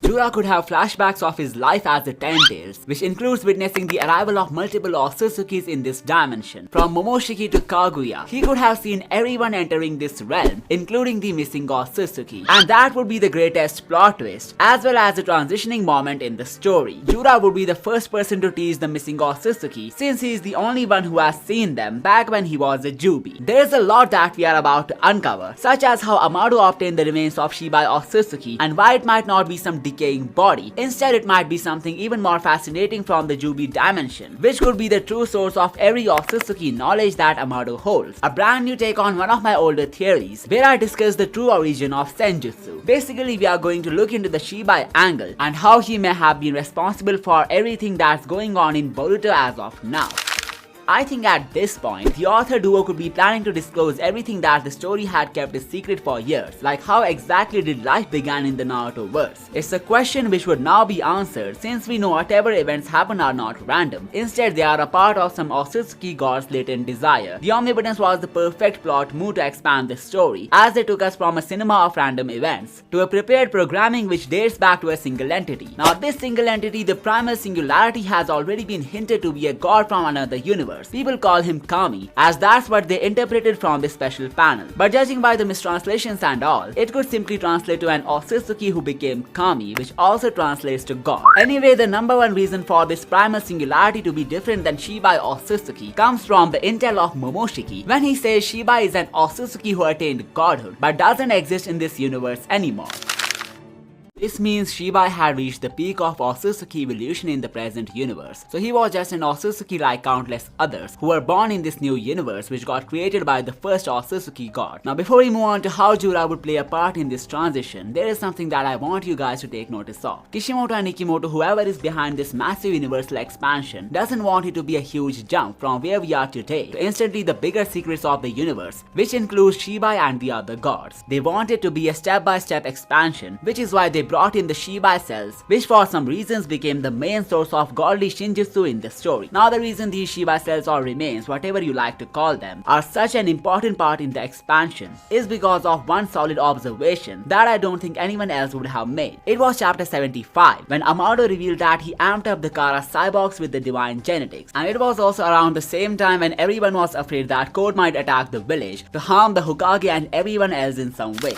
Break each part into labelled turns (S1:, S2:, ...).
S1: Jura could have flashbacks of his life as the Ten Tails, which includes witnessing the arrival of multiple otsutsukis in this dimension. From Momoshiki to Kaguya, he could have seen everyone entering this realm, including the missing Otsutsuki. And that would be the greatest plot twist, as well as the transitioning moment in the story. Jura would be the first person to tease the missing Otsutsuki, since he is the only one who has seen them back when he was a Juubi. There is a lot that we are about to uncover, such as how Amado obtained the remains of Shibai Otsutsuki, and why it might not be some decaying body. Instead, it might be something even more fascinating from the Juubi dimension, which could be the true source of every Otsutsuki knowledge that Amado holds. A brand new take on one of my older theories, where I discuss the true origin of senjutsu. Basically, we are going to look into the Shibai angle and how he may have been responsible for everything that's going on in Boruto as of now. I think at this point, the author duo could be planning to disclose everything that the story had kept a secret for years, like how exactly did life begin in the Naruto-verse. It's a question which would now be answered since we know whatever events happen are not random. Instead, they are a part of some Otsutsuki god's latent desire. The Omnipotence was the perfect plot move to expand the story, as they took us from a cinema of random events to a prepared programming which dates back to a single entity. Now this single entity, the primal singularity, has already been hinted to be a god from another universe. People call him Kami, as that's what they interpreted from this special panel. But judging by the mistranslations and all, it could simply translate to an Otsutsuki who became Kami, which also translates to God. Anyway, the number one reason for this primal singularity to be different than Shibai Otsutsuki comes from the intel of Momoshiki, when he says Shibai is an Otsutsuki who attained godhood, but doesn't exist in this universe anymore. This means Shibai had reached the peak of Otsutsuki evolution in the present universe, so he was just an Otsutsuki like countless others who were born in this new universe which got created by the first Otsutsuki god. Now before we move on to how Jura would play a part in this transition, there is something that I want you guys to take notice of. Kishimoto and Nikimoto, whoever is behind this massive universal expansion, doesn't want it to be a huge jump from where we are today to instantly the bigger secrets of the universe, which includes Shibai and the other gods. They want it to be a step-by-step expansion, which is why they brought in the Shibai cells, which for some reasons became the main source of godly shinjutsu in the story. Now the reason these Shibai cells or remains, whatever you like to call them, are such an important part in the expansion is because of one solid observation that I don't think anyone else would have made. It was chapter 75 when Amado revealed that he amped up the Kara cyborgs with the divine genetics, and it was also around the same time when everyone was afraid that Code might attack the village to harm the Hokage and everyone else in some way.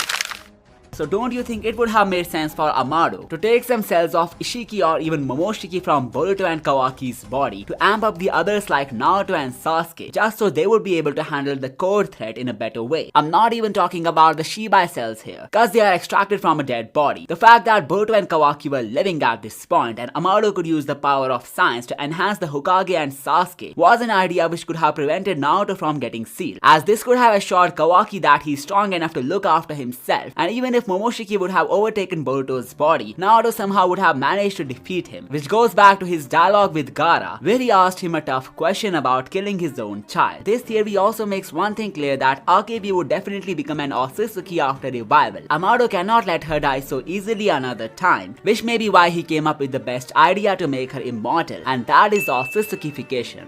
S1: So don't you think it would have made sense for Amado to take some cells of Ishiki or even Momoshiki from Boruto and Kawaki's body to amp up the others like Naruto and Sasuke, just so they would be able to handle the Code threat in a better way? I'm not even talking about the Shibai cells here, cause they are extracted from a dead body. The fact that Boruto and Kawaki were living at this point and Amado could use the power of science to enhance the Hokage and Sasuke was an idea which could have prevented Naruto from getting sealed, as this could have assured Kawaki that he's strong enough to look after himself, and even if Momoshiki would have overtaken Boruto's body, Naruto somehow would have managed to defeat him, which goes back to his dialogue with Gaara, where he asked him a tough question about killing his own child. This theory also makes one thing clear, that Akebi would definitely become an Otsutsuki after revival. Amado cannot let her die so easily another time, which may be why he came up with the best idea to make her immortal, and that is Otsutsukification.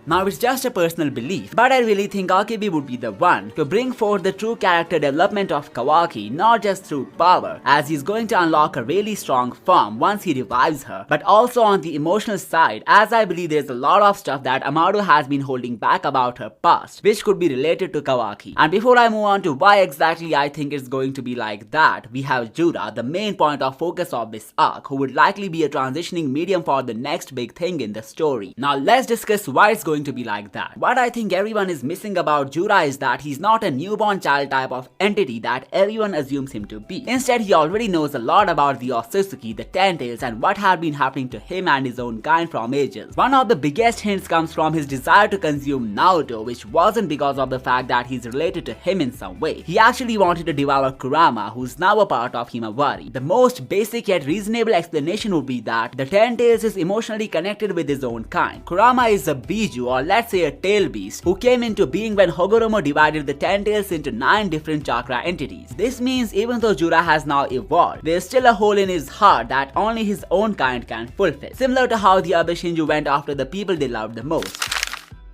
S1: Now it's just a personal belief, but I really think Akebi would be the one to bring forth the true character development of Kawaki, not just through power, as he's going to unlock a really strong form once he revives her, but also on the emotional side, as I believe there's a lot of stuff that Amado has been holding back about her past, which could be related to Kawaki. And before I move on to why exactly I think it's going to be like that, we have Jura, the main point of focus of this arc, who would likely be a transitioning medium for the next big thing in the story. Now let's discuss why it's going to be like that. What I think everyone is missing about Jura is that he's not a newborn child type of entity that everyone assumes him to be. Instead, he already knows a lot about the Otsutsuki, the Ten Tails, and what had been happening to him and his own kind from ages. One of the biggest hints comes from his desire to consume Naruto, which wasn't because of the fact that he's related to him in some way. He actually wanted to devour Kurama, who's now a part of Himawari. The most basic yet reasonable explanation would be that the Ten Tails is emotionally connected with his own kind. Kurama is a Biju, or let's say a tail beast, who came into being when Hogoromo divided the Ten Tails into 9 different chakra entities. This means even though Jura has now evolved, there's still a hole in his heart that only his own kind can fulfill, similar to how the other Shinju went after the people they loved the most.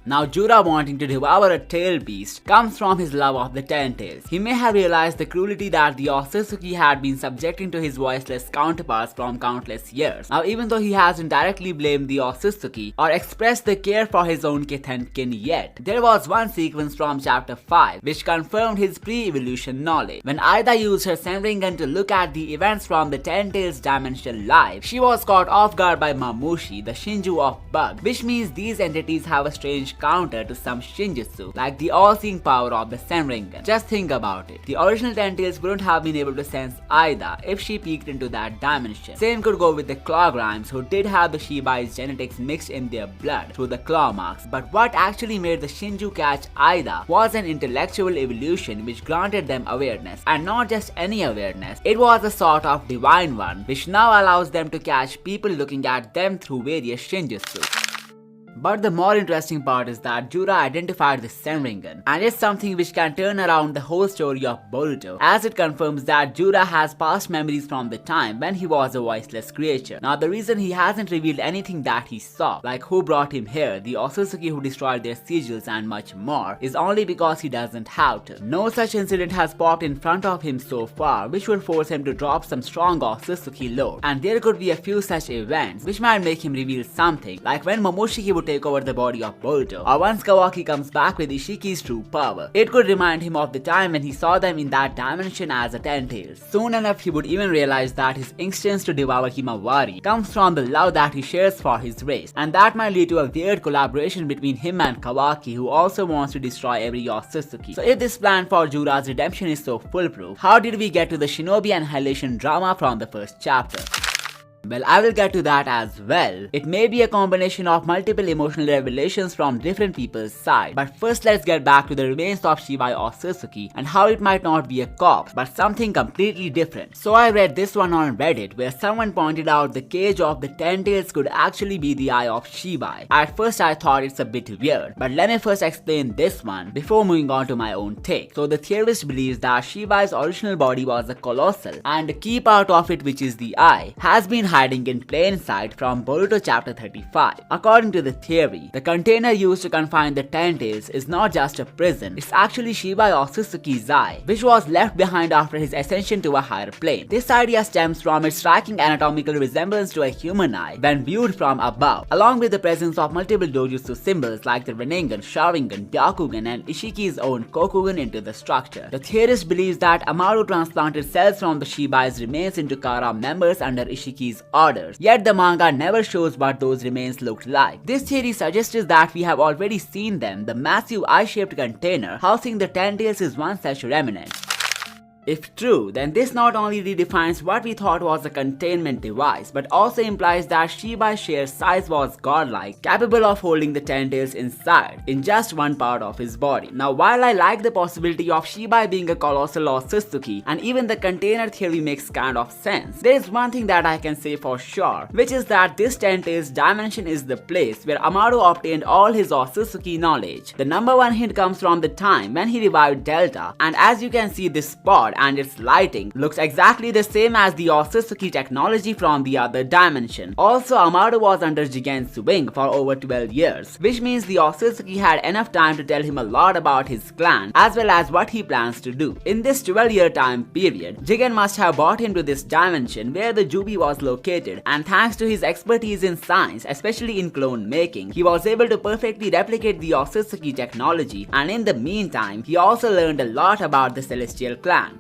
S1: Now Jura wanting to devour a tail beast comes from his love of the ten tails. He may have realized the cruelty that the Otsutsuki had been subjecting to his voiceless counterparts from countless years. Now even though he hasn't directly blamed the Otsutsuki or expressed the care for his own kith and kin yet, there was one sequence from chapter 5 which confirmed his pre-evolution knowledge. When Aida used her Senringan to look at the events from the ten tails dimension live, she was caught off guard by Mamushi, the Shinju of Bug, which means these entities have a strange counter to some Shinjutsu, like the all-seeing power of the Senringan. Just think about it. The original ten tails wouldn't have been able to sense Aida if she peeked into that dimension. Same could go with the Claw Grimes, who did have the Shibai's genetics mixed in their blood through the claw marks, but what actually made the Shinju catch Aida was an intellectual evolution which granted them awareness, and not just any awareness, it was a sort of divine one which now allows them to catch people looking at them through various Shinjutsu. But the more interesting part is that Jura identified the Senringan, and it's something which can turn around the whole story of Boruto, as it confirms that Jura has past memories from the time when he was a voiceless creature. Now the reason he hasn't revealed anything that he saw, like who brought him here, the Otsutsuki who destroyed their sigils and much more, is only because he doesn't have to. No such incident has popped in front of him so far which would force him to drop some strong Otsutsuki lore, and there could be a few such events which might make him reveal something, like when Momoshiki would take over the body of Boruto, or once Kawaki comes back with Ishiki's true power. It could remind him of the time when he saw them in that dimension as a ten tails. Soon enough he would even realize that his instincts to devour Himawari comes from the love that he shares for his race, and that might lead to a weird collaboration between him and Kawaki, who also wants to destroy every Otsutsuki. So if this plan for Jura's redemption is so foolproof, how did we get to the Shinobi Annihilation drama from the first chapter? Well, I will get to that as well. It may be a combination of multiple emotional revelations from different people's side. But first let's get back to the remains of Shibai Otsutsuki and how it might not be a corpse, but something completely different. So I read this one on Reddit where someone pointed out the cage of the ten tails could actually be the eye of Shibai. At first I thought it's a bit weird, but let me first explain this one before moving on to my own take. So the theorist believes that Shibai's original body was a colossal, and the key part of it, which is the eye, has been hiding in plain sight from Boruto chapter 35. According to the theory, the container used to confine the ten tails is not just a prison, it's actually Shibai Otsutsuki's eye, which was left behind after his ascension to a higher plane. This idea stems from its striking anatomical resemblance to a human eye when viewed from above, along with the presence of multiple dojutsu symbols like the Rinnegan, Sharingan, Byakugan, and Ishiki's own Kokugan into the structure. The theorist believes that Amado transplanted cells from the Shibai's remains into Kara members under Ishiki's orders, yet the manga never shows what those remains looked like. This theory suggests that we have already seen them. The massive eye-shaped container housing the ten tails is one such remnant. If true, then this not only redefines what we thought was a containment device, but also implies that Shibai's sheer size was godlike, capable of holding the ten tails inside, in just one part of his body. Now while I like the possibility of Shibai being a colossal Otsutsuki, and even the container theory makes kind of sense, there is one thing that I can say for sure, which is that this ten tails dimension is the place where Amado obtained all his Otsutsuki knowledge. The number one hint comes from the time when he revived Delta, and as you can see, this spot and its lighting looks exactly the same as the Otsutsuki technology from the other dimension. Also, Amado was under Jigen's wing for over 12 years, which means the Otsutsuki had enough time to tell him a lot about his clan as well as what he plans to do. In this 12-year time period, Jigen must have brought him to this dimension where the Jubi was located, and thanks to his expertise in science, especially in clone making, he was able to perfectly replicate the Otsutsuki technology, and in the meantime, he also learned a lot about the Celestial clan.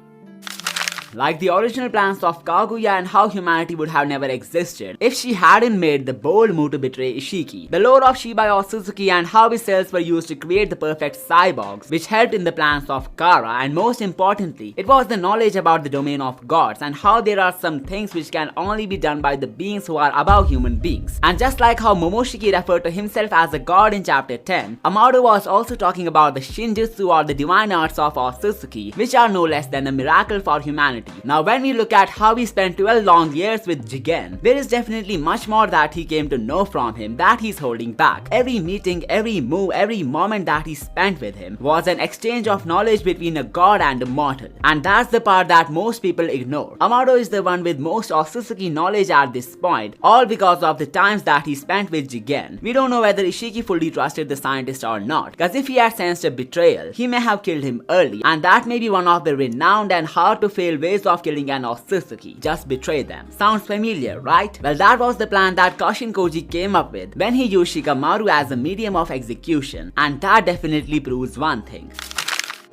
S1: Like the original plans of Kaguya and how humanity would have never existed if she hadn't made the bold move to betray Ishiki. The lore of Shibai Otsutsuki and how his cells were used to create the perfect cyborgs, which helped in the plans of Kara, and most importantly, it was the knowledge about the domain of gods and how there are some things which can only be done by the beings who are above human beings. And just like how Momoshiki referred to himself as a god in chapter 10, Amado was also talking about the Shinjutsu or the divine arts of Otsutsuki, which are no less than a miracle for humanity. eternity. Now when we look at how he spent 12 long years with Jigen, there is definitely much more that he came to know from him that he's holding back. Every meeting, every move, every moment that he spent with him was an exchange of knowledge between a god and a mortal. And that's the part that most people ignore. Amado is the one with most Otsutsuki knowledge at this point, all because of the times that he spent with Jigen. We don't know whether Ishiki fully trusted the scientist or not, cause if he had sensed a betrayal, he may have killed him early, and that may be one of the renowned and hard to fail ways of killing an Otsutsuki. Just betray them. Sounds familiar, right? Well, that was the plan that Kashin Koji came up with when he used Shikamaru as a medium of execution, and that definitely proves one thing.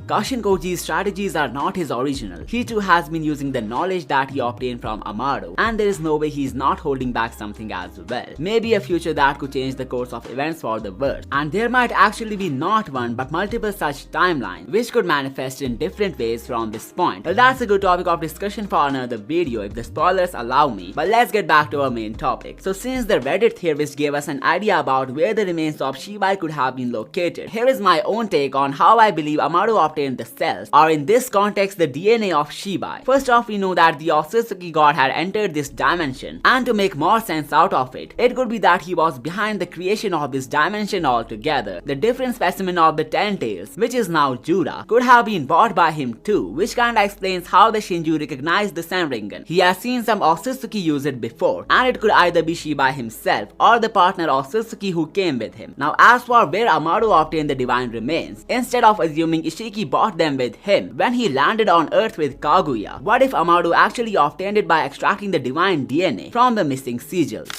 S1: Kashin Koji's strategies are not his original. He too has been using the knowledge that he obtained from Amado, and there is no way he's not holding back something as well. Maybe a future that could change the course of events for the worse. And there might actually be not one but multiple such timelines which could manifest in different ways from this point. Well, that's a good topic of discussion for another video if the spoilers allow me. But let's get back to our main topic. So since the Reddit theorist gave us an idea about where the remains of Shibai could have been located, here is my own take on how I believe Amado obtained the cells, or in this context the DNA of Shibai. First off, we know that the Otsutsuki god had entered this dimension, and to make more sense out of it, it could be that he was behind the creation of this dimension altogether. The different specimen of the 10 tails, which is now Jura, could have been bought by him too, which kinda explains how the Shinju recognized the Senringan. He has seen some Otsutsuki use it before, and it could either be Shibai himself or the partner Otsutsuki who came with him. Now as for where Amado obtained the divine remains, instead of assuming Ishiki bought them with him when he landed on Earth with Kaguya, what if Amado actually obtained it by extracting the divine DNA from the missing sigils?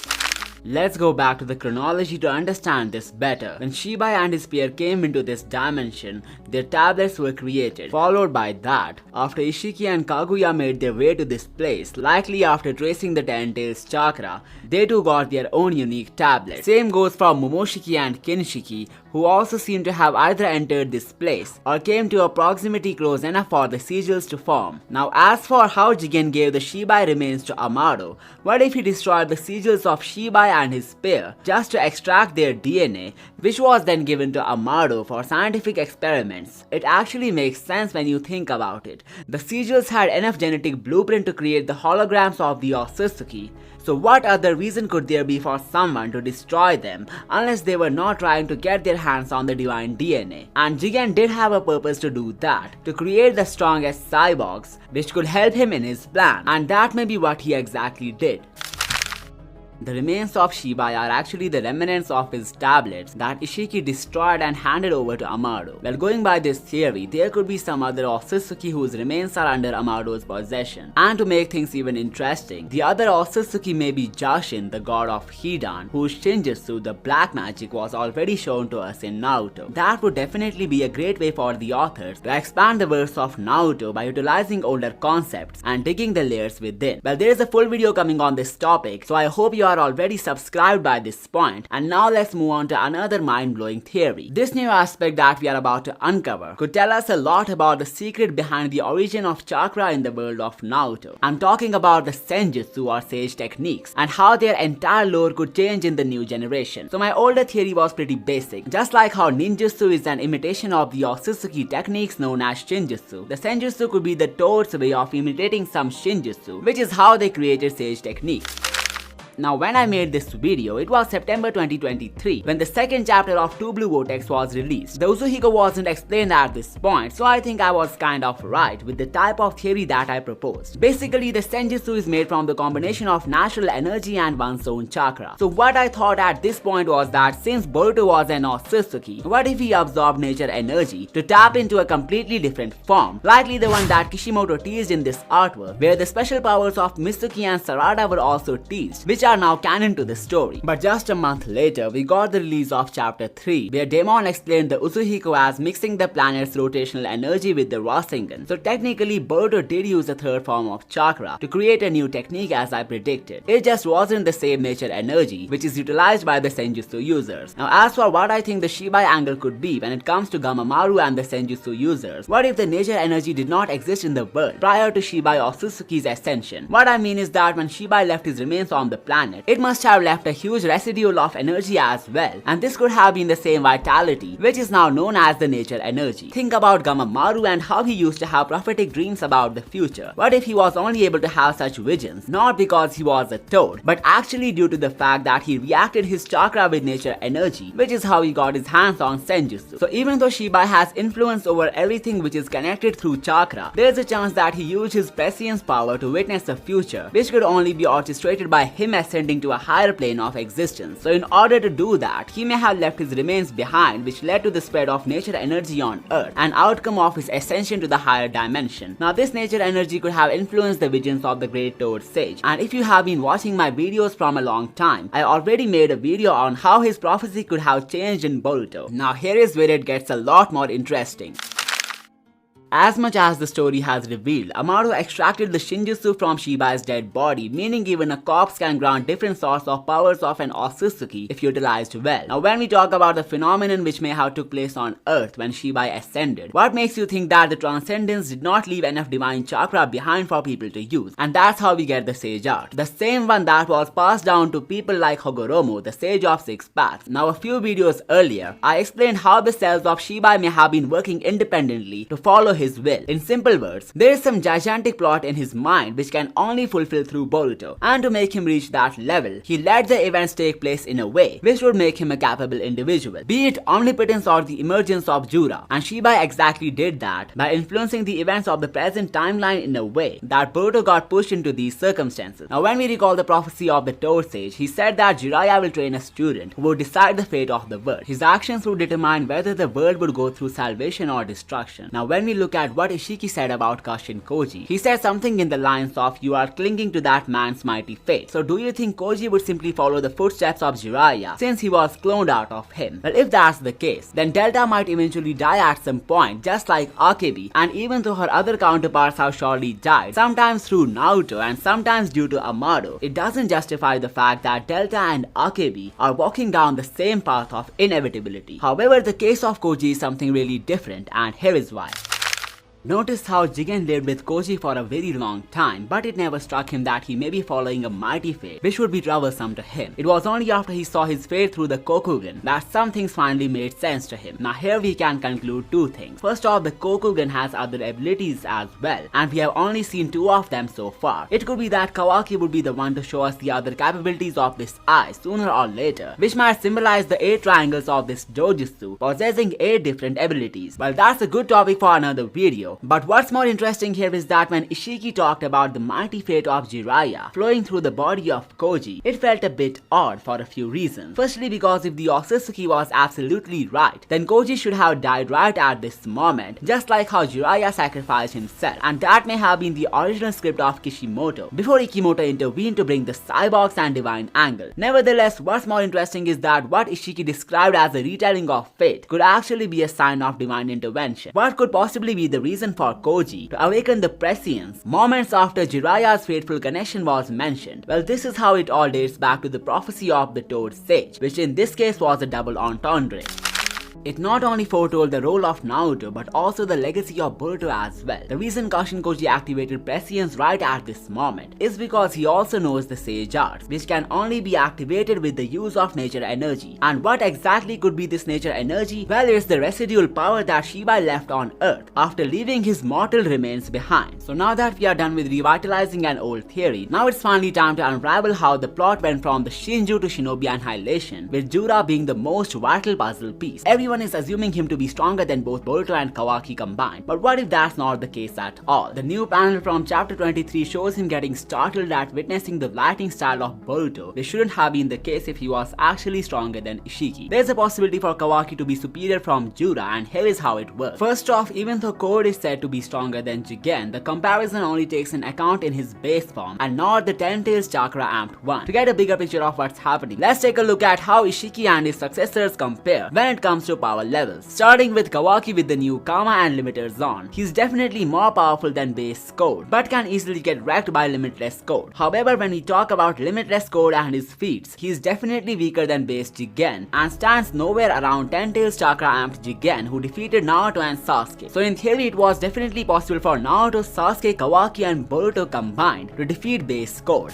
S1: Let's go back to the chronology to understand this better. When Shibai and his pair came into this dimension, their tablets were created. Followed by that, after Ishiki and Kaguya made their way to this place, likely after tracing the 10 tails chakra, they too got their own unique tablets. Same goes for Momoshiki and Kinshiki, who also seem to have either entered this place or came to a proximity close enough for the sigils to form. Now as for how Jigen gave the Shibai remains to Amado, what if he destroyed the sigils of Shibai and his pair just to extract their DNA, which was then given to Amado for scientific experiments? It actually makes sense when you think about it. The sigils had enough genetic blueprint to create the holograms of the Otsutsuki, so what other reason could there be for someone to destroy them unless they were not trying to get their hands on the divine DNA? And Jigen did have a purpose to do that, to create the strongest cyborgs, which could help him in his plan, and that may be what he exactly did. The remains of Shibai are actually the remnants of his tablets that Ishiki destroyed and handed over to Amado. Well, going by this theory, there could be some other Otsutsuki whose remains are under Amado's possession. And to make things even interesting, the other Otsutsuki may be Jashin, the god of Hidan, whose Shinjutsu, the black magic, was already shown to us in Naruto. That would definitely be a great way for the authors to expand the verse of Naruto by utilizing older concepts and digging the layers within. Well, there is a full video coming on this topic, so I hope you are already subscribed by this point. And now let's move on to another mind-blowing theory. This new aspect that we are about to uncover could tell us a lot about the secret behind the origin of chakra in the world of Naruto. I'm talking about the senjutsu or sage techniques and how their entire lore could change in the new generation. So my older theory was pretty basic. Just like how ninjutsu is an imitation of the Otsutsuki techniques known as shinjutsu, the senjutsu could be the toad's way of imitating some shinjutsu, which is how they created sage techniques. Now when I made this video, it was September 2023 when the second chapter of Two Blue Vortex was released. The Uzuhiko wasn't explained at this point, so I think I was kind of right with the type of theory that I proposed. Basically, the senjutsu is made from the combination of natural energy and one's own chakra. So what I thought at this point was that since Boruto was an Otsutsuki, what if he absorbed nature energy to tap into a completely different form, likely the one that Kishimoto teased in this artwork, where the special powers of Mitsuki and Sarada were also teased, which are now canon to the story. But just a month later, we got the release of chapter 3, where Daemon explained the Uzuhiko as mixing the planet's rotational energy with the Rasengan. So technically, Boruto did use the third form of chakra to create a new technique as I predicted. It just wasn't the same nature energy, which is utilized by the senjutsu users. Now as for what I think the Shibai angle could be when it comes to Gamamaru and the senjutsu users, what if the nature energy did not exist in the world prior to Shibai Otsutsuki's ascension? What I mean is that when Shibai left his remains on the planet, planet, it must have left a huge residue of energy as well, and this could have been the same vitality, which is now known as the nature energy. Think about Gamamaru and how he used to have prophetic dreams about the future. What if he was only able to have such visions, not because he was a toad, but actually due to the fact that he reacted his chakra with nature energy, which is how he got his hands on senjutsu. So even though Shibai has influence over everything which is connected through chakra, there is a chance that he used his prescience power to witness the future, which could only be orchestrated by him ascending to a higher plane of existence. So in order to do that, he may have left his remains behind, which led to the spread of nature energy on Earth, an outcome of his ascension to the higher dimension. Now this nature energy could have influenced the visions of the great toad sage, and if you have been watching my videos from a long time, I already made a video on how his prophecy could have changed in Boruto. Now here is where it gets a lot more interesting. As much as the story has revealed, Amado extracted the Shinjutsu from Shibai's dead body, meaning even a corpse can grant different sorts of powers of an Otsutsuki if utilized well. Now when we talk about the phenomenon which may have took place on Earth when Shibai ascended, what makes you think that the transcendence did not leave enough divine chakra behind for people to use? And that's how we get the sage art, the same one that was passed down to people like Hogoromo, the sage of six paths. Now a few videos earlier, I explained how the cells of Shibai may have been working independently to follow his will. In simple words, there is some gigantic plot in his mind which can only fulfill through Boruto, and to make him reach that level, he let the events take place in a way which would make him a capable individual, be it omnipotence or the emergence of Jura. And Shibai exactly did that by influencing the events of the present timeline in a way that Boruto got pushed into these circumstances. Now when we recall the prophecy of the Toad Sage, he said that Jiraiya will train a student who would decide the fate of the world. His actions would determine whether the world would go through salvation or destruction. Now when we look at what Ishiki said about Kashin Koji, he said something in the lines of, "You are clinging to that man's mighty fate." So do you think Koji would simply follow the footsteps of Jiraiya since he was cloned out of him? Well, if that's the case, then Delta might eventually die at some point, just like Akebi, and even though her other counterparts have surely died, sometimes through Naruto and sometimes due to Amado, it doesn't justify the fact that Delta and Akebi are walking down the same path of inevitability. However, the case of Koji is something really different, and here is why. Notice how Jigen lived with Koji for a very long time, but it never struck him that he may be following a mighty fate, which would be troublesome to him. It was only after he saw his fate through the Kokugan that some things finally made sense to him. Now here we can conclude two things. First off, the Kokugan has other abilities as well, and we have only seen two of them so far. It could be that Kawaki would be the one to show us the other capabilities of this eye sooner or later, which might symbolize the 8 triangles of this Dojutsu, possessing 8 different abilities. Well, that's a good topic for another video. But what's more interesting here is that when Ishiki talked about the mighty fate of Jiraiya flowing through the body of Koji, it felt a bit odd for a few reasons. Firstly, because if the Otsutsuki was absolutely right, then Koji should have died right at this moment, just like how Jiraiya sacrificed himself, and that may have been the original script of Kishimoto, before Ikimoto intervened to bring the cyborgs and divine angle. Nevertheless, what's more interesting is that what Ishiki described as a retelling of fate could actually be a sign of divine intervention. What could possibly be the reason for Koji to awaken the prescience moments after Jiraiya's fateful connection was mentioned? Well, this is how it all dates back to the prophecy of the Toad Sage, which in this case was a double entendre. It not only foretold the role of Naruto, but also the legacy of Boruto as well. The reason Kashin Koji activated prescience right at this moment is because he also knows the sage arts, which can only be activated with the use of nature energy. And what exactly could be this nature energy? Well, it's the residual power that Shibai left on Earth after leaving his mortal remains behind. So now that we are done with revitalizing an old theory, now it's finally time to unravel how the plot went from the Shinju to Shinobi Annihilation, with Jura being the most vital puzzle piece. Everyone is assuming him to be stronger than both Boruto and Kawaki combined, but what if that's not the case at all? The new panel from chapter 23 shows him getting startled at witnessing the lighting style of Boruto, which shouldn't have been the case if he was actually stronger than Ishiki. There's a possibility for Kawaki to be superior from Jura, and here is how it works. First off, even though Code is said to be stronger than Jigen, the comparison only takes an account in his base form and not the 10 Tails Chakra Amped 1. To get a bigger picture of what's happening, let's take a look at how Ishiki and his successors compare when it comes to power levels. Starting with Kawaki with the new Kama and Limiter Zon, he's definitely more powerful than base Code, but can easily get wrecked by Limitless Code. However, when we talk about Limitless Code and his feats, he's definitely weaker than base Jigen and stands nowhere around 10 Tails Chakra Amped Jigen, who defeated Naruto and Sasuke. So in theory, it was definitely possible for Naruto, Sasuke, Kawaki and Boruto combined to defeat base Code.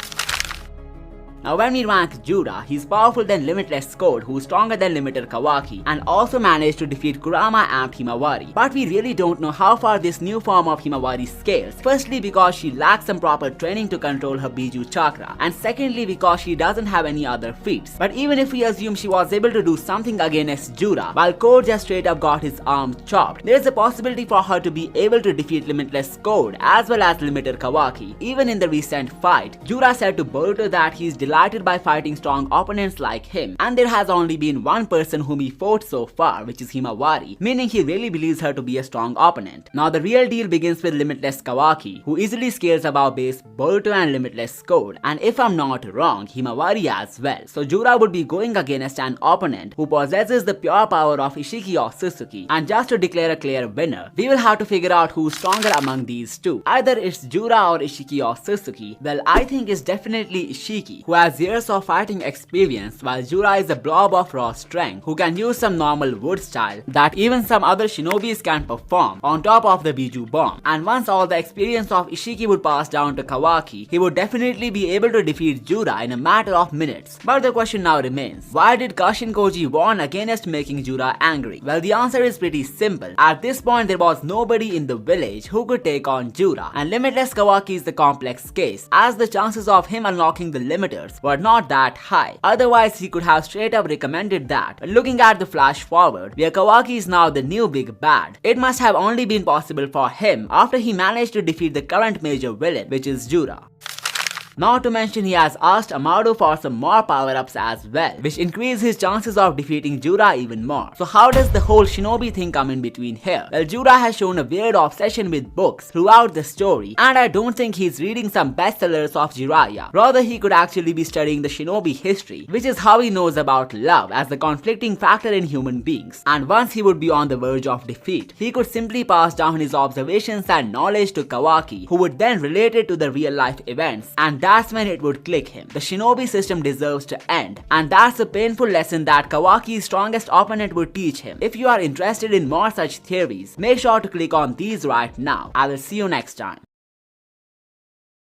S1: Now when we rank Jura, he's powerful than Limitless Code, who's stronger than Limiter Kawaki, and also managed to defeat Kurama and Himawari. But we really don't know how far this new form of Himawari scales, firstly because she lacks some proper training to control her Biju chakra, and secondly because she doesn't have any other feats. But even if we assume she was able to do something against Jura, while Code just straight up got his arm chopped, there's a possibility for her to be able to defeat Limitless Code as well as Limiter Kawaki. Even in the recent fight, Jura said to Boruto that he's delighted by fighting strong opponents like him, and there has only been one person whom he fought so far, which is Himawari, meaning he really believes her to be a strong opponent. Now the real deal begins with Limitless Kawaki, who easily scales above base Boruto and Limitless Code, and if I'm not wrong, Himawari as well. So Jura would be going against an opponent who possesses the pure power of Ishiki Otsutsuki, and just to declare a clear winner, we will have to figure out who's stronger among these two. Either it's Jura or Ishiki Otsutsuki. Well, I think it's definitely Ishiki, who has years of fighting experience, while Jura is a blob of raw strength who can use some normal wood style that even some other shinobis can perform on top of the Biju bomb. And once all the experience of Ishiki would pass down to Kawaki, he would definitely be able to defeat Jura in a matter of minutes. But the question now remains, why did Kashin Koji warn against making Jura angry? Well, the answer is pretty simple. At this point there was nobody in the village who could take on Jura, and Limitless Kawaki is the complex case, as the chances of him unlocking the limiters were not that high. Otherwise he could have straight up recommended that. But looking at the flash forward, where Kawaki is now the new big bad, it must have only been possible for him after he managed to defeat the current major villain, which is Jura. Not to mention he has asked Amado for some more power-ups as well, which increase his chances of defeating Jura even more. So how does the whole shinobi thing come in between here? Well, Jura has shown a weird obsession with books throughout the story, and I don't think he's reading some bestsellers of Jiraiya. Rather, he could actually be studying the shinobi history, which is how he knows about love as the conflicting factor in human beings. And once he would be on the verge of defeat, he could simply pass down his observations and knowledge to Kawaki, who would then relate it to the real-life events, and that's when it would click him. The shinobi system deserves to end, and that's a painful lesson that Kawaki's strongest opponent would teach him. If you are interested in more such theories, make sure to click on these right now. I will see you next time.